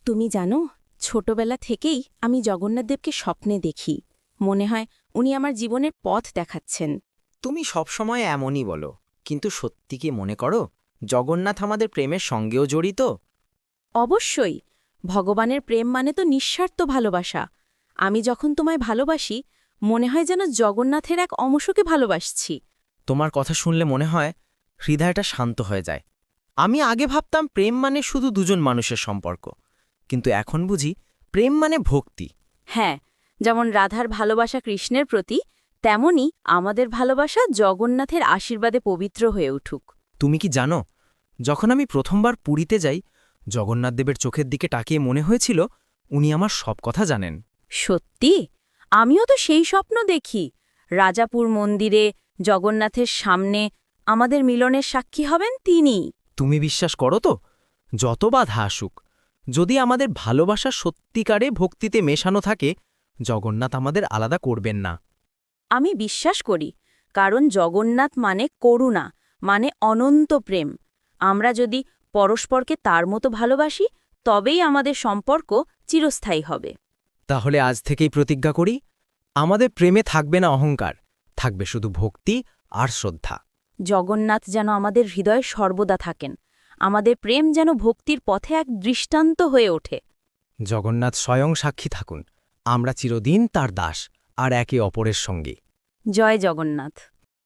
তুমি জানো, ছোটবেলা থেকেই আমি জগন্নাথদেবকে স্বপ্নে দেখি। মনে হয় উনি আমার জীবনের পথ দেখাচ্ছেন। তুমি সবসময় এমনই বলো, কিন্তু সত্যি কি মনে করো জগন্নাথ আমাদের প্রেমের সঙ্গেও জড়িত? অবশ্যই, ভগবানের প্রেম মানে তো নিঃস্বার্থ ভালোবাসা। আমি যখন তোমায় ভালোবাসি, মনে হয় যেন জগন্নাথের এক অংশকে ভালোবাসছি। তোমার কথা শুনলে মনে হয় হৃদয়টা শান্ত হয়ে যায়। আমি আগে ভাবতাম প্রেম মানে শুধু দুজন মানুষের সম্পর্ক, কিন্তু এখন বুঝি প্রেম মানে ভক্তি। হ্যাঁ, যেমন রাধার ভালোবাসা কৃষ্ণের প্রতি, তেমনি আমাদের ভালোবাসা জগন্নাথের আশীর্বাদে পবিত্র হয়ে উঠুক। তুমি কি জানো, যখন আমি প্রথমবার পুরীতে যাই, জগন্নাথদেবের চোখের দিকে তাকিয়ে মনে হয়েছিল উনি আমার সব কথা জানেন। সত্যি, আমিও তো সেই স্বপ্ন দেখি। রাজাপুর মন্দিরে জগন্নাথের সামনে আমাদের মিলনের সাক্ষী হবেন তিনি। তুমি বিশ্বাস করো তো, যত বাধা আসুক, যদি আমাদের ভালোবাসা সত্যিকারে ভক্তিতে মেশানো থাকে, জগন্নাথ আমাদের আলাদা করবেন না। আমি বিশ্বাস করি, কারণ জগন্নাথ মানে করুণা, মানে অনন্ত প্রেম। আমরা যদি পরস্পরকে তার মতো ভালোবাসি, তবেই আমাদের সম্পর্ক চিরস্থায়ী হবে। তাহলে আজ থেকেই প্রতিজ্ঞা করি, আমাদের প্রেমে থাকবে না অহংকার, থাকবে শুধু ভক্তি আর শ্রদ্ধা। জগন্নাথ যেন আমাদের হৃদয়ে সর্বদা থাকেন, আমাদের প্রেম যেন ভক্তির পথে এক দৃষ্টান্ত হয়ে ওঠে। জগন্নাথ স্বয়ং সাক্ষী থাকুন, আমরা চিরদিন তার দাস আর একে অপরের সঙ্গী। জয় জগন্নাথ।